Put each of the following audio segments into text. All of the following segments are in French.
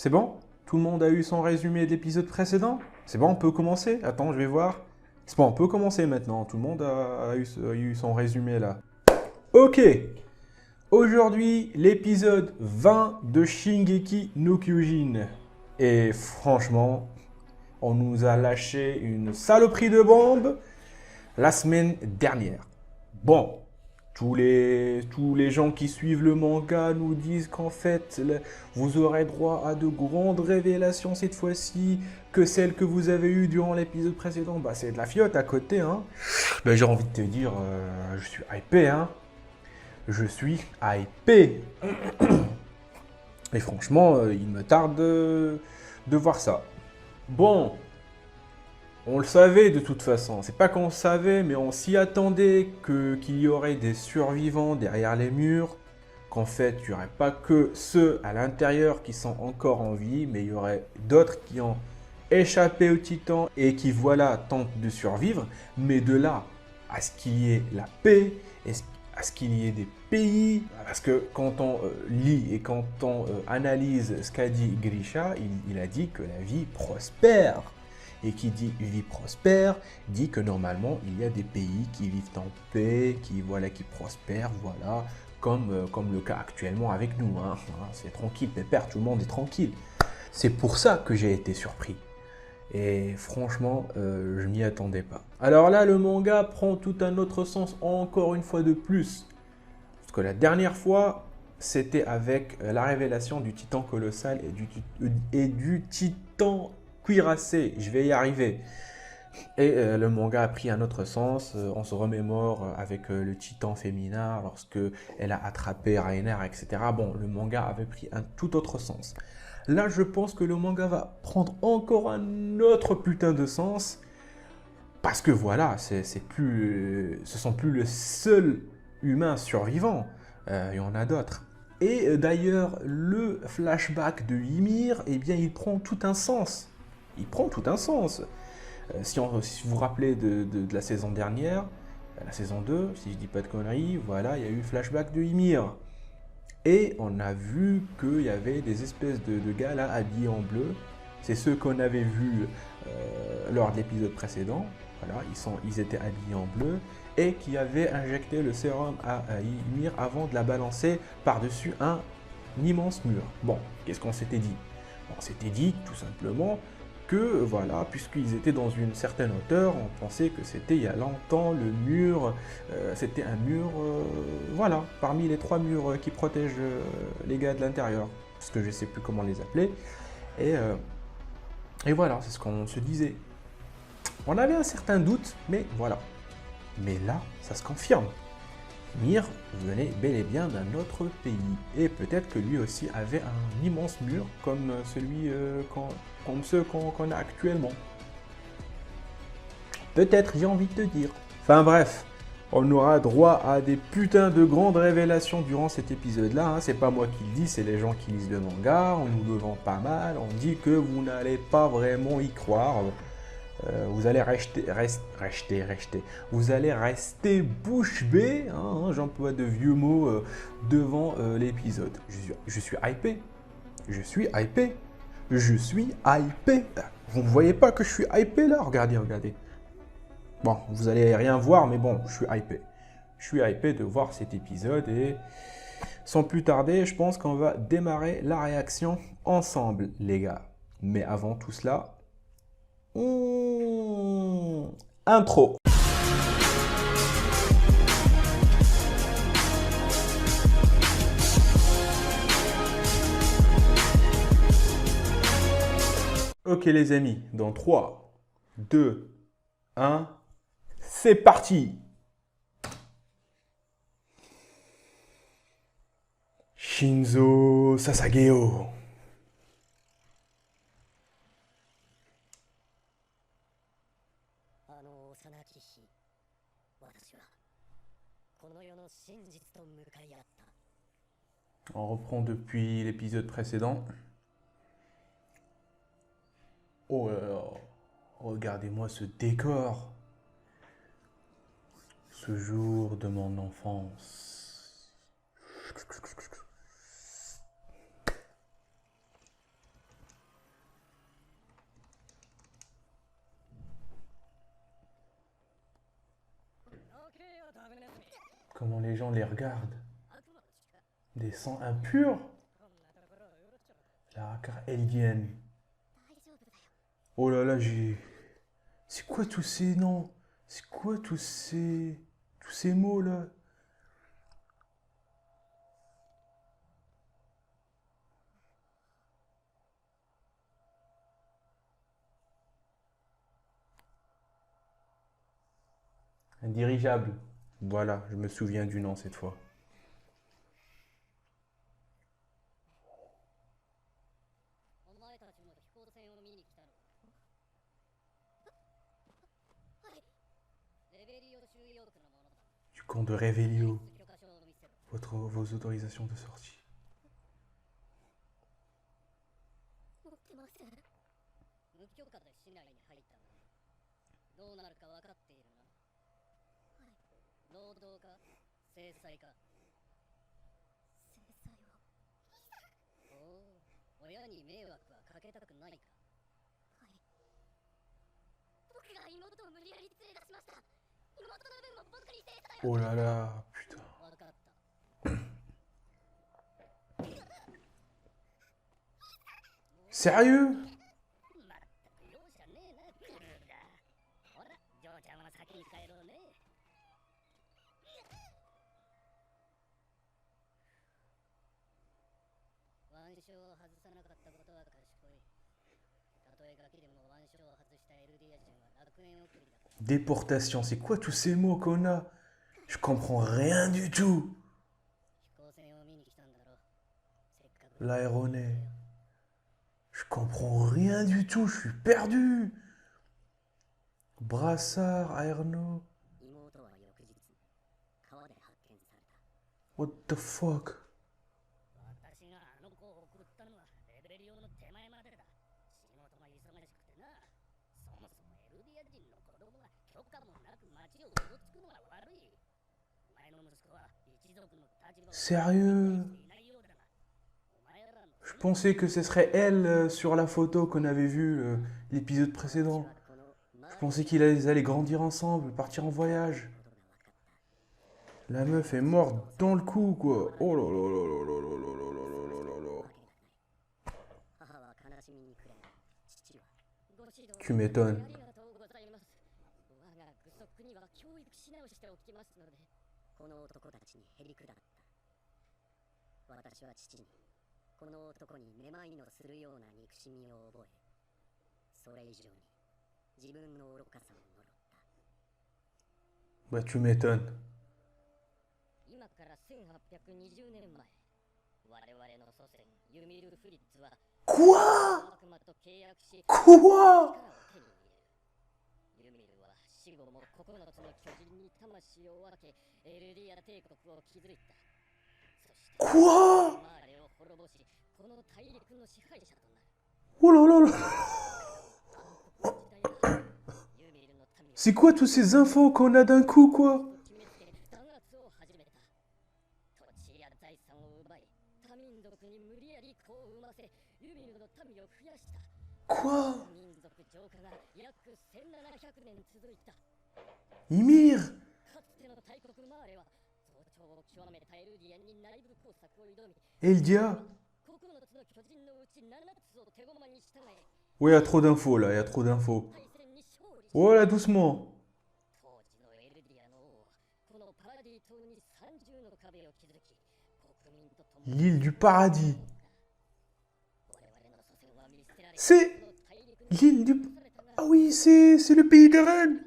C'est bon? Tout le monde a eu son résumé de l'épisode précédent? C'est bon, on peut commencer? Attends, je vais voir. C'est bon, on peut commencer maintenant. Tout le monde a eu son résumé là. Ok. Aujourd'hui, l'épisode 20 de Shingeki no Kyojin. Et franchement, on nous a lâché une saloperie de bombe la semaine dernière. Bon, tous les gens qui suivent le manga nous disent qu'en fait, vous aurez droit à de grandes révélations cette fois-ci, que celles que vous avez eues durant l'épisode précédent, bah c'est de la fiotte à côté, hein. Bah, j'ai envie de te dire, je suis hypé, hein. Je suis hypé. Et franchement, il me tarde de voir ça. Bon, on le savait de toute façon. C'est pas qu'on le savait, mais on s'y attendait qu'il y aurait des survivants derrière les murs. Qu'en fait, il n'y aurait pas que ceux à l'intérieur qui sont encore en vie, mais il y aurait d'autres qui ont échappé au titan et qui, voilà, tentent de survivre. Mais de là à ce qu'il y ait la paix, à ce qu'il y ait des pays, parce que quand on lit et quand on analyse ce qu'a dit Grisha, il a dit que la vie prospère. Et qui dit vie prospère, dit que normalement il y a des pays qui vivent en paix, qui prospèrent, voilà, comme le cas actuellement avec nous. Hein. C'est tranquille, pépère, tout le monde est tranquille. C'est pour ça que j'ai été surpris. Et franchement, je m'y attendais pas. Alors là, le manga prend tout un autre sens encore une fois de plus. Parce que la dernière fois, c'était avec la révélation du titan colossal et du titan cuirassé. Je vais y arriver. Et le manga a pris un autre sens. On se remémore avec le titan féminin lorsque elle a attrapé Rainer, etc. Bon, le manga avait pris un tout autre sens. Là, je pense que le manga va prendre encore un autre putain de sens. Parce que voilà, ce sont plus le seul humain survivant. Il y en a d'autres. Et d'ailleurs, le flashback de Ymir, eh bien, il prend tout un sens. Il prend tout un sens. Si vous vous rappelez de la saison dernière, la saison 2, si je dis pas de conneries, voilà, il y a eu le flashback de Ymir. Et on a vu qu'il y avait des espèces de gars là habillés en bleu. C'est ceux qu'on avait vus lors de l'épisode précédent. Voilà, ils étaient habillés en bleu et qui avaient injecté le sérum à Ymir avant de la balancer par-dessus un immense mur. Bon, qu'est-ce qu'on s'était dit? On s'était dit tout simplement que voilà, puisqu'ils étaient dans une certaine hauteur, on pensait que c'était il y a longtemps le mur, c'était un mur, voilà, parmi les 3 murs qui protègent les gars de l'intérieur, parce que je ne sais plus comment les appeler, et, euh, et voilà, c'est ce qu'on se disait. On avait un certain doute, mais voilà. Mais là, ça se confirme. Mir venait bel et bien d'un autre pays. Et peut-être que lui aussi avait un immense mur comme ceux qu'on a actuellement. Peut-être, j'ai envie de te dire. Enfin bref, on aura droit à des putains de grandes révélations durant cet épisode-là. Hein. C'est pas moi qui le dis, c'est les gens qui lisent le manga. On nous le vend pas mal. On dit que vous n'allez pas vraiment y croire. Vous allez vous allez rester bouche bée, hein, j'emploie de vieux mots devant l'épisode. Je suis hypé, je suis hypé, je suis hypé. Vous ne voyez pas que je suis hypé là? Regardez, regardez. Bon, vous allez rien voir, mais bon, je suis hypé. Je suis hypé de voir cet épisode et sans plus tarder, je pense qu'on va démarrer la réaction ensemble, les gars. Mais avant tout cela, intro. Ok les amis, dans 3, 2, 1, c'est parti. Shinzo Sasageo. 幼き日、私はこの世の真実と向かい合った。 On reprend depuis l'épisode précédent. Oh là là, regardez-moi ce décor. Ce jour de mon enfance. Comment les gens les regardent. 悪魔の力 Des sangs impurs. こんなところをうろちょろ La car Eliane. 大丈夫だよ Oh là là, j'ai... C'est quoi tous ces noms? C'est quoi tous ces mots là? Un dirigeable. Voilà, je me souviens du nom cette fois. お前たちも飛行船を見に来たのはいレベリオ収容区のものだ Du camp de Revelio. 許可証を見せろ Vos autorisations de sortie. 持ってません無許可で市内に入ったんだどうなるか分かっているなはい労働か制裁か制裁をおお親に迷惑はかけたくないかはい僕が妹を無理やり連れ出しました妹の分も僕に制裁を Oh là là, putain. 分かった Sérieux? まったく容赦ねえなクルーがほらジョーちゃんは先に帰ろうね腕章を外さなかったことは賢いたとえガキでも腕章を外したエルディア人は楽園送りだ Déportation, c'est quoi tous ces mots qu'on a? Je comprends rien du tout. 飛行船を見に来たんだろせっかく L'aéronais. Je comprends rien du tout, je suis perdu. Brassard, Aerno. 妹は翌日川で発見された What the fuck? 私があの子を送ったのはレベリオの手前までだ仕事が忙しくてなそもそもエルディア人の子供が許可もなく町をうろつくのは悪いお前の息子は一族の立場を Sérieux? いないようだがお前らの Je pensais que ce serait elle sur la photo qu'on avait vue l'épisode précédent. Je pensais qu'ils allaient grandir ensemble, partir en voyage. La meuf est morte dans le coup, quoi. Oh là là là là là là là là là là là là. 母は悲しみに暮れ父はご指導 Tu m'étonnes. ありがとうございます我が愚足には教育し直しておきますのでこの男たちにへりくだった私は父にこの男にめまいのするような憎しみを覚えそれ以上に自分の愚かさを呪った Bah tu m'étonnes. 今から1820年前我々の祖先ユミル・フリッツは Quoi? 悪魔と契約し Quoi? 力を手に入れるユミルは死後も9つの巨人に魂を分けエルディア帝国を築いたそして Quoi? マーレを滅ぼしこの大陸の支配者となる Oh là là là. 時代はユミルの民を C'est quoi tous ces infos qu'on a d'un coup, quoi? 決めて弾圧を始めた土地や財産を奪い多民族に無理やり子を産ませユミルの民を増やした Quoi? 民族浄化が約1700年続いた Ymir? かつての大国マーレは増長を極めたエルディアンに内部工作を挑み Eldia? 9つの巨人のうち7つを手駒に従え Ouais, y a trop d'infos là, y a trop d'infos. 大戦に勝利した Voilà, doucement. 当時のエルディアの王はこのパラディ島に30の壁を築き国民と共に L'île du paradis. 我々の祖先は見捨てられ C'est この大陸に l'île du... Ah oui, c'est le pays de Rennes.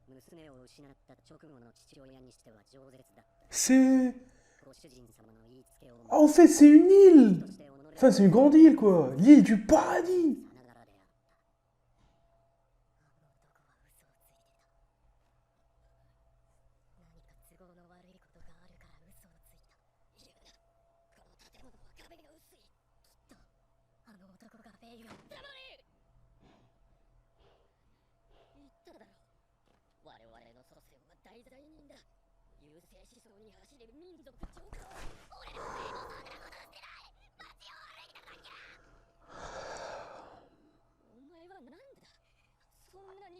娘を失った直後の父親にしては饒舌だった C'est... ご主人様の言いつけを Ah, en fait, c'est une île. として己を Enfin, c'est une grande île, quoi. L'île du paradis. さながらであったあの男は嘘をついてた何か都合の悪いことがあるから嘘をついた言うなこの建物は壁が薄いきっとあの男がベイを黙れ言っただろ我々の祖先は大罪人だ優勢思想に走れる民族浄化を俺らはベイのそんなことしてない街を歩いただけだお前はなんだそんなに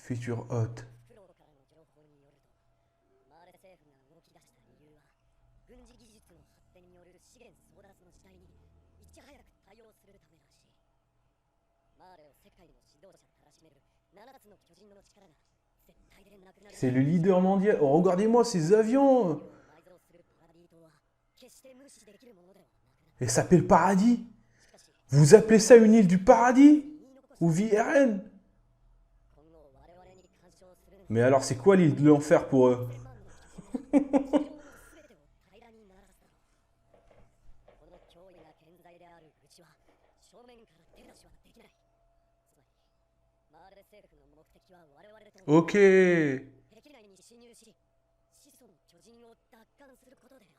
Future hôte. フローからの情報によると、マーレ政府が動き出した理由は、軍事技術の発展による資源争奪の時代にいち早く対応するためらしい。マーレを世界の指導者たらしめる7つの巨人の力が絶対でなくなる。 C'est le leader mondial. Oh, regardez-moi ces avions. 埋蔵するパラディ島は決して無視できるものではなくなる。 Elle s'appelle Paradis. しかし、 Vous appelez ça une île du paradis? Ou VRN? 今後我々に干渉するの Mais alors c'est quoi l'île de l'enfer pour eux? 全てを平らにならすだろう。この脅威が健在であるうちは正面から手出しはできない。つまりマーレ政府の目的は我々と Ok. 敵内に侵入し、始祖の巨人を奪還することである。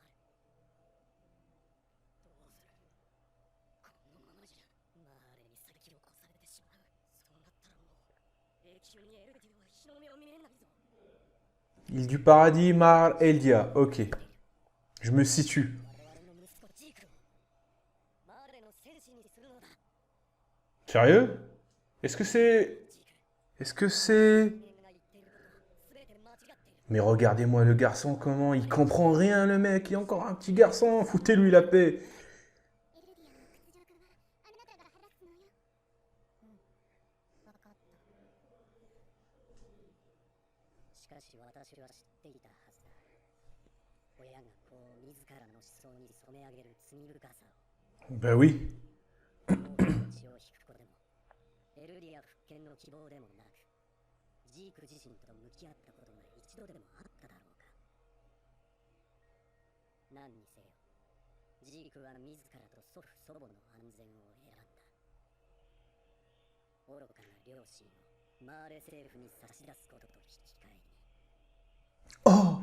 どうする？このままじゃマーレに先を越されてしまう。そうなったらもう永久にエルディオは日の目を見れないぞ。 Île du paradis, Mar Eldia. Ok. Je me situe. 我々の息子ジークをマーレの戦士にするのだ。 Sérieux? Est-ce que c'est... Est-ce que c'est... 人間が言っていることは全て間違っている。 Mais regardez-moi le garçon, comment il comprend rien le mec, il est encore un petit garçon, foutez-lui la paix. エルディアの屈辱はあなたが晴らすのよ。分かった。しかし私は知っていたはずだ。親がこう自らの思想に染め上げる罪深さを。 Bah oui. 王の血を引く子でも、エルディア復権の希望でもなく、ジーク自身と向き合ったことが一度でもあっただろうか。何にせよ、ジークは自らと祖父祖母の安全を選んだ。愚かな両親をマーレ政府に差し出すことと引き換えに。 Oh,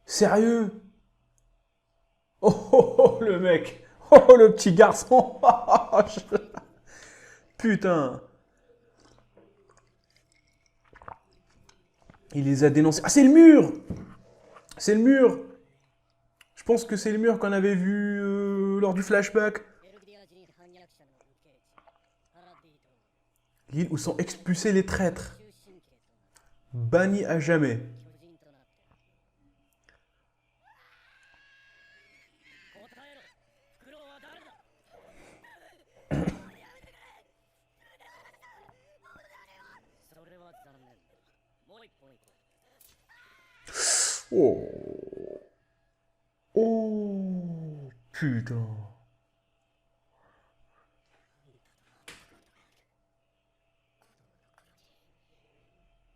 sérieux? Oh, oh, oh, le mec. Oh, le petit garçon. Putain. Il les a dénoncés. Ah, c'est le mur. C'est le mur. Je pense que c'est le mur qu'on avait vu lors du flashback. エルディア人反逆者の受け地、パラディ島、 L'île où sont expulsés les traîtres. 終身刑となる Bannis à jamais. 巨人となって。答えろ、フクロウは誰だ？それは残念だ。もう一本行こう。 Oh. Oh. Putain.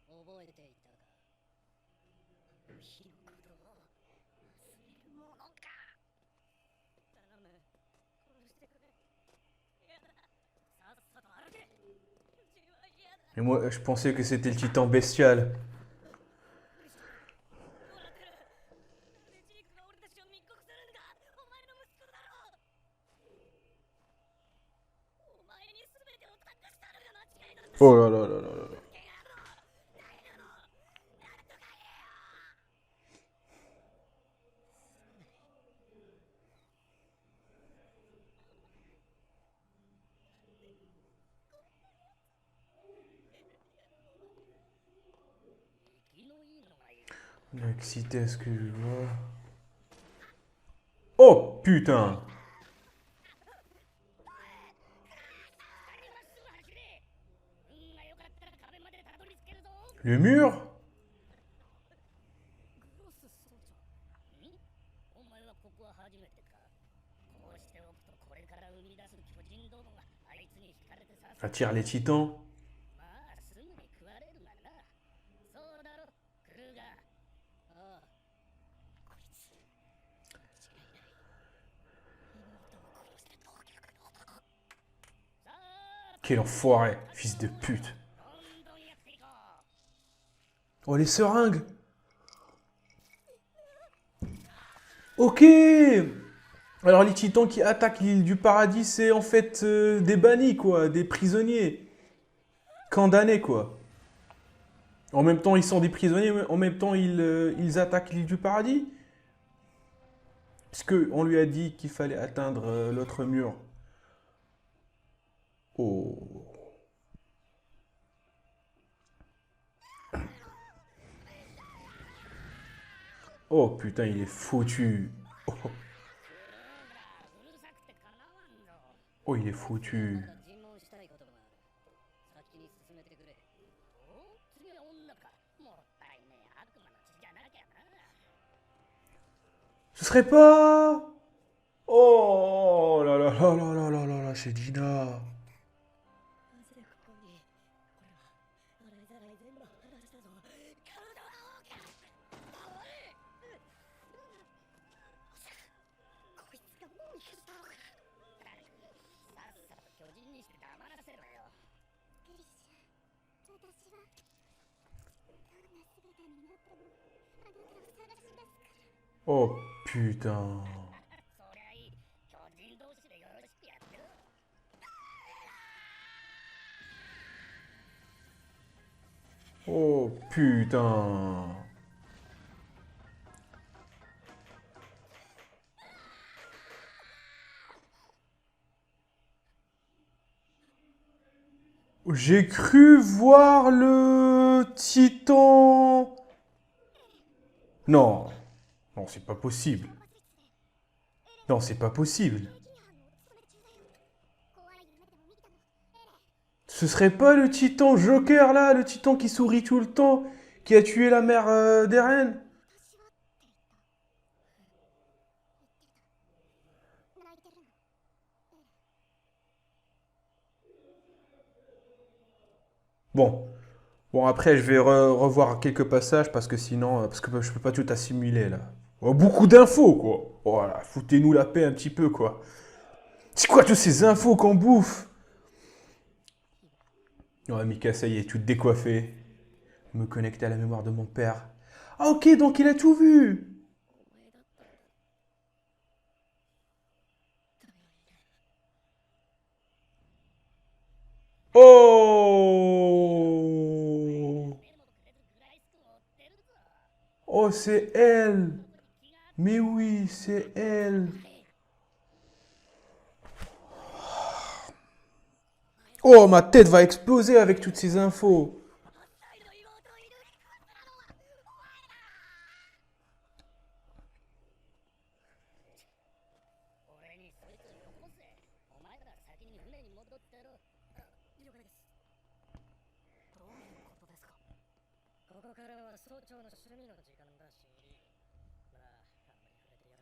覚えていたか？火のことを忘れるものか。頼む、殺してくれ。やだ、さっさと歩け。うちは嫌だ。 Et moi, je pensais que c'était le titan bestial. 笑ってる。なんでジークが俺たちを密告するんだ。お前の息子だろう。お前に全てを託したのが間違いなんだ。 Oh là là là là là. Excité à ce que je vois. Oh putain. Le mur? グロス総長。お前はここは初めてか。こうしておくとこれから生み出す巨人どもがあいつに惹かれてさ。 Attire les titans. まあすぐに食われるがな。そうだろ、クルーガー。ああ。こいつ。間違いない。妹を殺して当局の男。さあ。 Quel enfoiré, fils de pute. どんどんやっていこう。 Oh, les seringues. Ok. Alors, les titans qui attaquent l'île du paradis, c'est en fait des bannis, quoi. Des prisonniers. Condamnés, quoi. En même temps, ils sont des prisonniers, mais en même temps, ils attaquent l'île du paradis. Parce qu'on lui a dit qu'il fallait atteindre l'autre mur. Oh. Oh putain, il est foutu. Oh, うるさくてかなわんぞ。 oh, il est foutu. まだ尋問したいことがある。先に進めてくれ。お、次は女か。もったいねえ悪魔の血じゃなきゃな。 Ce serait pas... Oh là là là là là là là là, c'est Dina. なぜここに。俺は洗いざらい全部話したぞ。体は大きな。黙れ。こいつがもう消したのか。さっさと巨人にして黙らせろよ。クリッシュ、私はどんな姿になってもあなたを探し出すから。 Oh putain. そりゃいい。巨人同士でよろしくやってる。 Oh putain. J'ai cru voir le titan. Non. Non, c'est pas possible. Non, c'est pas possible. Ce serait pas le titan Joker là, le titan qui sourit tout le temps, qui a tué la mère d'Eren? Bon. Bon, après, je vais revoir quelques passages parce que sinon, parce que je peux pas tout assimiler là. Oh, beaucoup d'infos quoi. Voilà, foutez-nous la paix un petit peu quoi. C'est quoi toutes ces infos qu'on bouffe? Ouais, Mika, ça y est, tu te décoiffé. Me connecter à la mémoire de mon père. Ah ok, donc il a tout vu. Oh. Oh, c'est elle. Mais oui, c'est elle. Oh, ma tête va exploser avec toutes ces infos.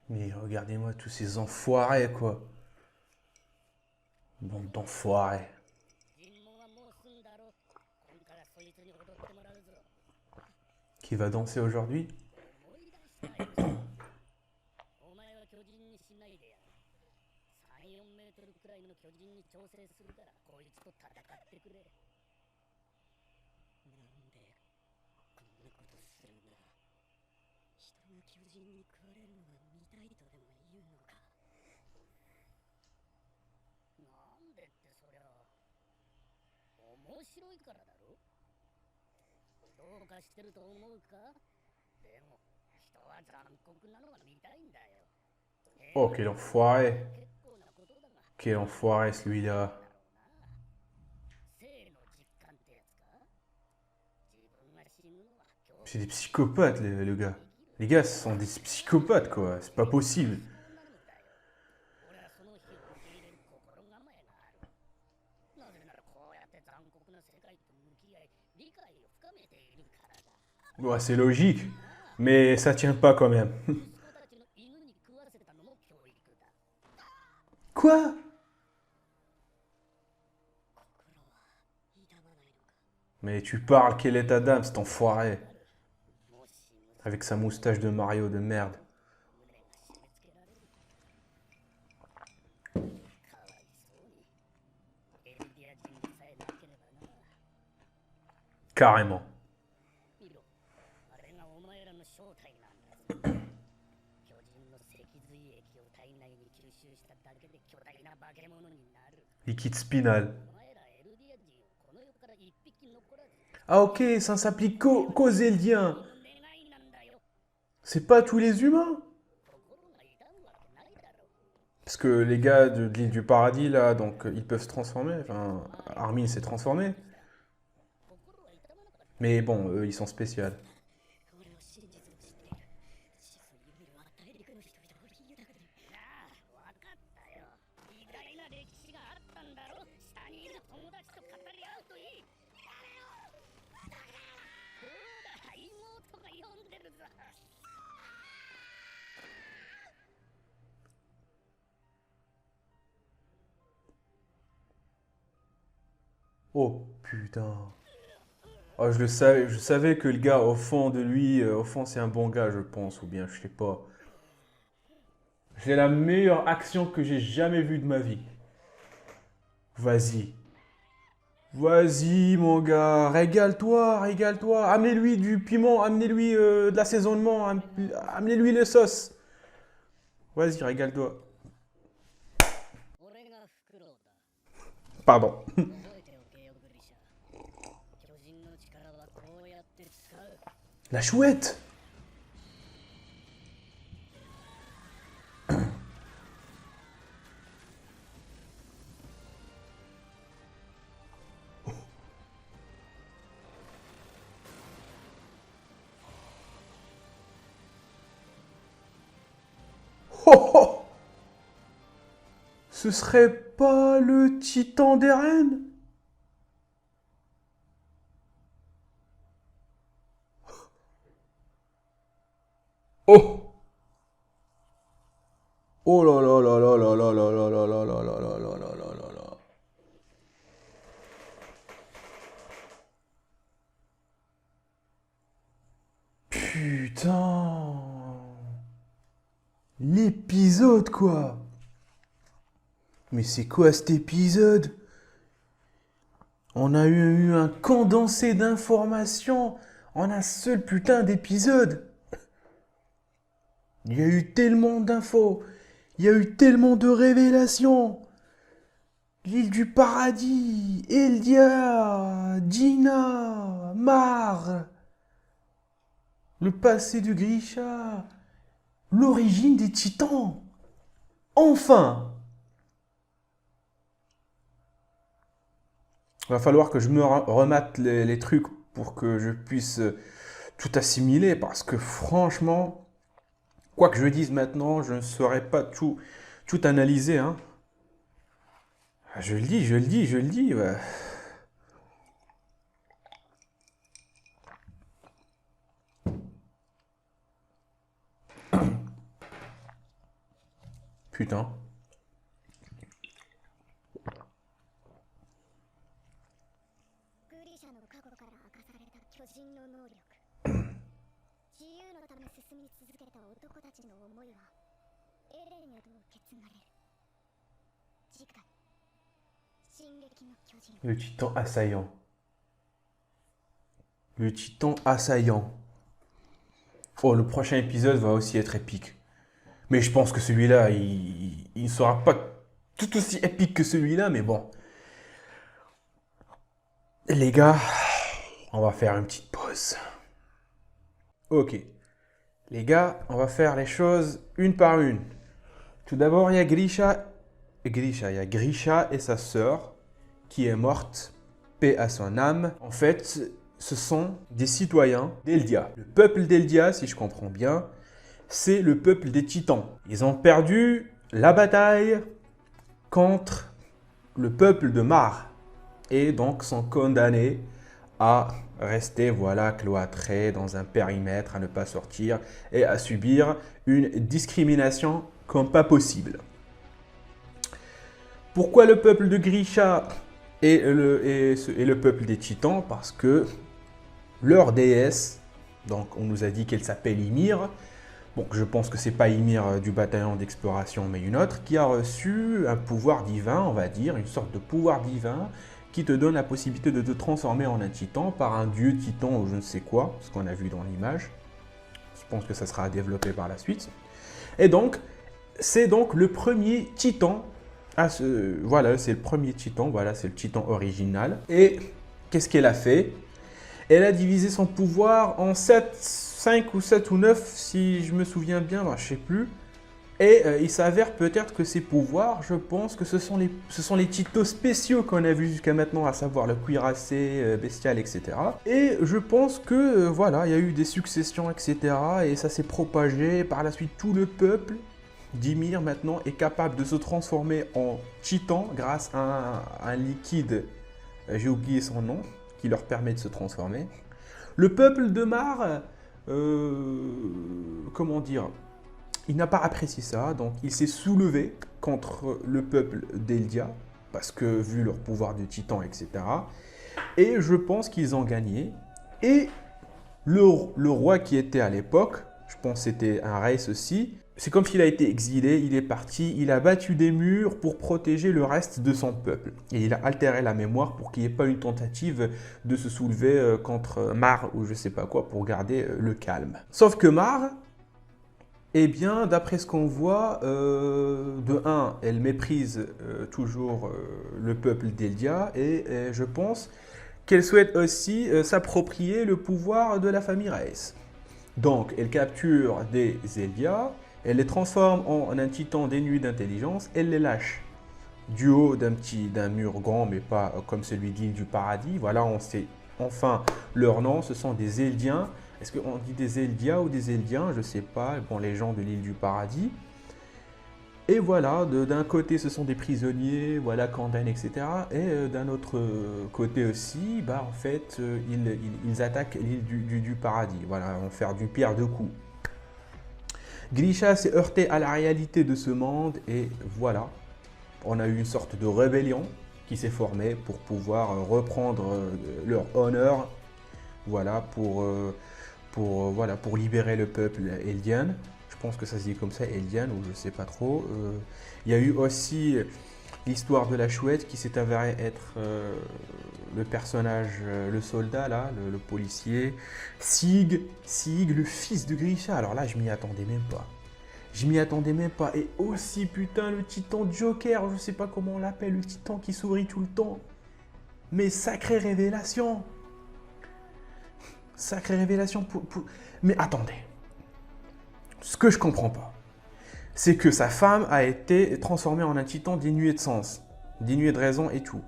Mais regardez-moi tous ces enfoirés, quoi. Bande d'enfoirés. Qui va danser aujourd'hui? Oh, quel enfoiré. Quel enfoiré, celui-là. C'est des psychopathes, le gars. Les gars, ce sont des psychopathes, quoi. C'est pas possible. Ouais, c'est logique. Mais ça tient pas quand même. Quoi? Mais tu parles, quel est ta dame, cet enfoiré? Avec sa moustache de Mario de merde. Carrément. Liquide spinal. Ah ok, ça s'applique qu'aux Eldiens. C'est pas tous les humains. Parce que les gars de l'île du paradis, là, donc ils peuvent se transformer. Enfin, Armin s'est transformé. Mais bon, eux, ils sont spéciaux. Oh putain. Oh, je savais que le gars, au fond de lui, au fond, c'est un bon gars, je pense, ou bien, je sais pas. C'est la meilleure action que j'ai jamais vue de ma vie. Vas-y. Vas-y, mon gars, régale-toi, régale-toi. Amenez-lui du piment, amenez-lui de l'assaisonnement, amenez-lui les sauces. Vas-y, régale-toi. 俺がフクロウだ。 Pardon. 覚えておけよグリシャ。巨人の力はこうやって使う。 La chouette. Oh, oh. Ce serait pas le titan d'Eren? Oh! Oh là là là là là là là là là là là là là là là là là là. Putain! L'épisode quoi! Mais c'est quoi cet épisode? On a eu un condensé d'informations en un seul putain d'épisode. Il y a eu tellement d'infos. Il y a eu tellement de révélations. L'île du paradis, Eldia, Dina, Mar, le passé de Grisha, l'origine des titans. Enfin! Il va falloir que je me remate les trucs pour que je puisse tout assimiler parce que franchement, quoi que je dise maintenant, je ne saurais pas tout analyser, hein. Je le dis, je le dis, je le dis. Ouais. Putain. グリシャの過去から明かされた巨人の能力。自由のため進み続けた男たちの思いはエレンへと受け継がれる。次回、進撃の巨人。 Le titan assaillant. Le titan assaillant. Oh, le prochain épisode va aussi être épique. Mais je pense que celui-là, il ne sera pas tout aussi épique que celui-là, mais bon. Les gars, on va faire une petite pause. Ok. Les gars, on va faire les choses une par une. Tout d'abord, il y a Grisha. Il y a Grisha et sa sœur qui est morte. Paix à son âme. En fait, ce sont des citoyens d'Eldia. Le peuple d'Eldia, si je comprends bien, c'est le peuple des titans. Ils ont perdu la bataille contre le peuple de Mar. Et donc sont condamnés à rester voilà, cloîtrés dans un périmètre, à ne pas sortir et à subir une discrimination comme pas possible. Pourquoi le peuple de Grisha et le peuple des titans? Parce que leur déesse, donc on nous a dit qu'elle s'appelle Ymir, bon, je pense que c'est pas Ymir du bataillon d'exploration, mais une autre, qui a reçu un pouvoir divin, on va dire, une sorte de pouvoir divin, qui te donne la possibilité de te transformer en un titan par un dieu titan ou je ne sais quoi, ce qu'on a vu dans l'image. Je pense que ça sera développé par la suite. Et donc, c'est donc le premier titan, voilà, c'est le premier titan, voilà, c'est le titan original. Et qu'est-ce qu'elle a fait? Elle a divisé son pouvoir en 5 ou 7 ou 9, si je me souviens bien, ben, je ne sais plus. Et il s'avère peut-être que ces pouvoirs, je pense que ce sont les titos spéciaux qu'on a vus jusqu'à maintenant, à savoir le cuirassé, bestial, etc. Et je pense que, voilà, il y a eu des successions, etc. Et ça s'est propagé. Par la suite, tout le peuple d'Ymir, maintenant, est capable de se transformer en titan grâce à un liquide, j'ai oublié son nom, qui leur permet de se transformer. Le peuple de Mar, comment dire, il n'a pas apprécié ça, donc il s'est soulevé contre le peuple d'Eldia, parce que vu leur pouvoir de titan, etc. Et je pense qu'ils ont gagné. Et le roi qui était à l'époque, je pense que c'était un Race aussi, c'est comme s'il a été exilé, il est parti, il a battu des murs pour protéger le reste de son peuple. Et il a altéré la mémoire pour qu'il n'y ait pas une tentative de se soulever contre Mar ou je sais pas quoi pour garder le calme. Sauf que Mar, eh bien, d'après ce qu'on voit, de un, elle méprise toujours le peuple d'Eldia et je pense qu'elle souhaite aussi s'approprier le pouvoir de la famille Race. Donc, elle capture des Eldia, elle les transforme en un titan dénué d'intelligence, elle les lâche du haut d'un mur grand, mais pas comme celui d'Île du Paradis. Voilà, on sait enfin leur nom, ce sont des Eldiens. Est-ce qu'on dit des Eldia ou des Eldiens? Je ne sais pas, bon, les gens de l'Île du Paradis. Et voilà, d'un côté, ce sont des prisonniers, voilà, condamnés, etc. Et d'un autre côté aussi, bah, en fait, ils attaquent l'île du Paradis. Voilà, vont faire d'une pierre deux coups. Grisha s'est heurté à la réalité de ce monde et voilà, on a eu une sorte de rébellion qui s'est formée pour pouvoir reprendre leur honneur, voilà, pour libérer le peuple Eldian. Je pense que ça se dit comme ça, Eldian, ou je sais pas trop. Il y a eu aussi l'histoire de la chouette qui s'est avérée être le personnage, le soldat là, le policier, Sig, le fils de Grisha. Alors là, je m'y attendais même pas. Je m'y attendais même pas. Et aussi, putain, le titan Joker, je sais pas comment on l'appelle, le titan qui sourit tout le temps. Mais sacrée révélation. Sacrée révélation Mais attendez. Ce que je comprends pas, c'est que sa femme a été transformée en un titan dénué de sens, dénué de raison et tout.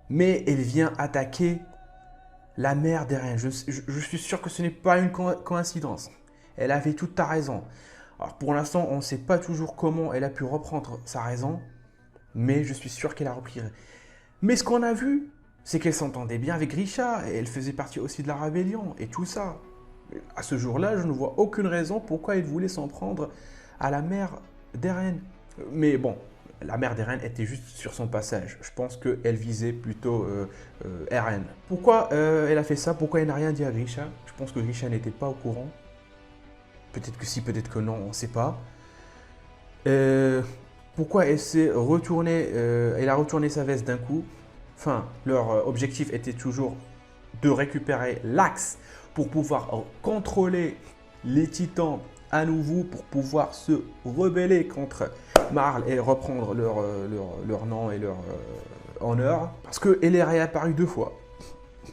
Mais elle vient attaquer la mère d'Eren. Je suis sûr que ce n'est pas une coïncidence. Elle avait toute ta raison. Alors pour l'instant, on ne sait pas toujours comment elle a pu reprendre sa raison, mais je suis sûr qu'elle a repris. Mais ce qu'on a vu, c'est qu'elle s'entendait bien avec Grisha, et elle faisait partie aussi de la rébellion, et tout ça. À ce jour-là, je ne vois aucune raison pourquoi elle voulait s'en prendre à la mère d'Eren. Mais bon, la mère d'Eren était juste sur son passage. Je pense qu'elle visait plutôt Eren. Pourquoi elle a fait ça? Pourquoi elle n'a rien dit à Grisha? Je pense que Grisha n'était pas au courant. Peut-être que si, peut-être que non, on ne sait pas. Pourquoi elle s'est retournée, elle a retourné sa veste d'un coup? Enfin, leur objectif était toujours de récupérer l'Axe pour pouvoir contrôler les titans à nouveau, pour pouvoir se rebeller contre Marle et reprendre leur nom et leur honneur. Parce qu'elle est réapparue 2 fois.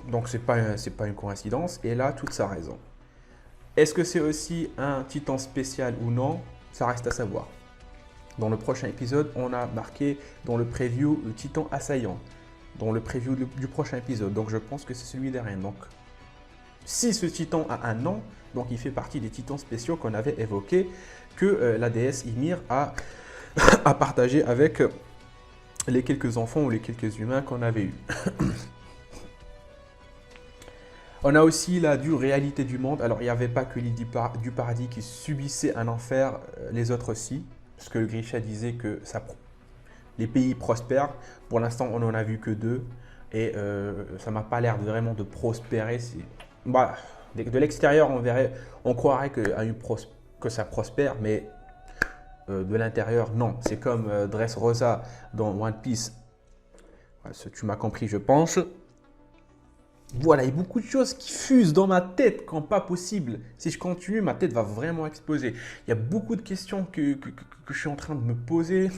Donc c'est pas une coïncidence. Et là, toute sa raison. Est-ce que c'est aussi un titan spécial ou non? Ça reste à savoir. Dans le prochain épisode, on a marqué dans le preview le titan assaillant. Dans le preview du prochain épisode. Donc je pense que c'est celui d'Eren. Donc si ce titan a un nom, donc il fait partie des titans spéciaux qu'on avait évoqués, que la déesse Ymir a partagé avec les quelques enfants ou les quelques humains qu'on avait eus. On a aussi la dure réalité du monde. Alors, il n'y avait pas que l'île du paradis qui subissait un enfer, les autres aussi. Parce que le Grisha disait que les pays prospèrent. Pour l'instant, on n'en a vu que 2. Et ça m'a pas l'air vraiment de prospérer. Bah, de l'extérieur, on croirait que ça prospère, mais de l'intérieur, non. C'est comme Dressrosa dans One Piece. Tu m'as compris, je pense. Voilà, il y a beaucoup de choses qui fusent dans ma tête quand pas possible. Si je continue, ma tête va vraiment exploser. Il y a beaucoup de questions que je suis en train de me poser.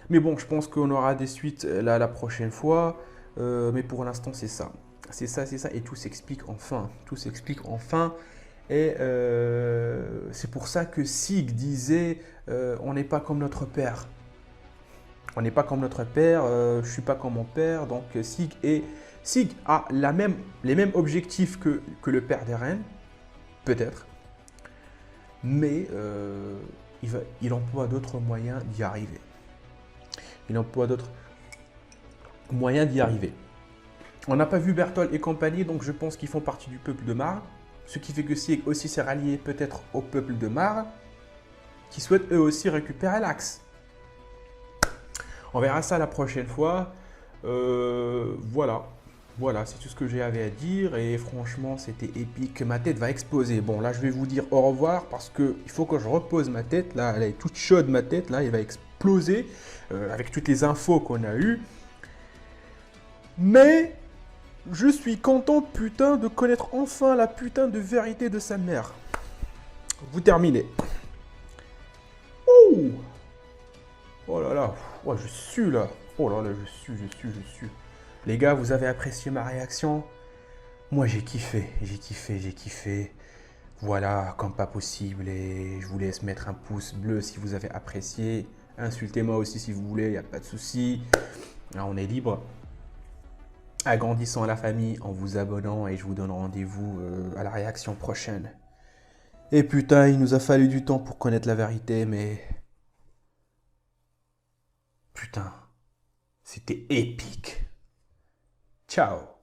Mais bon, je pense qu'on aura des suites la prochaine fois. Mais pour l'instant, c'est ça. C'est ça. Et tout s'explique enfin. Tout s'explique enfin. Et c'est pour ça que Sig disait on n'est pas comme notre père. On n'est pas comme notre père. Je ne suis pas comme mon père. Donc Sig a les mêmes objectifs que le père d'Eren, peut-être, mais il emploie d'autres moyens d'y arriver. On n'a pas vu Bertholdt et compagnie, donc je pense qu'ils font partie du peuple de Mar, ce qui fait que Sig aussi s'est rallié peut-être au peuple de Mar, qui souhaitent eux aussi récupérer l'Axe. On verra ça la prochaine fois. Voilà. Voilà, c'est tout ce que j'avais à dire et franchement, c'était épique. Ma tête va exploser. Bon, là, je vais vous dire au revoir parce que il faut que je repose ma tête. Là, elle est toute chaude, ma tête. Là, elle va exploser avec toutes les infos qu'on a eues. Mais je suis content, putain, de connaître enfin la putain de vérité de sa mère. Vous terminez. Oh, oh là là. Oh, je suis là. Oh là là, je suis. Les gars, vous avez apprécié ma réaction? Moi, j'ai kiffé. Voilà, comme pas possible. Et je vous laisse mettre un pouce bleu si vous avez apprécié. Insultez-moi aussi si vous voulez, il n'y a pas de souci. Là, on est libre. Agrandissons la famille en vous abonnant et je vous donne rendez-vous à la réaction prochaine. Et putain, il nous a fallu du temps pour connaître la vérité, mais... Putain, c'était épique. Ciao.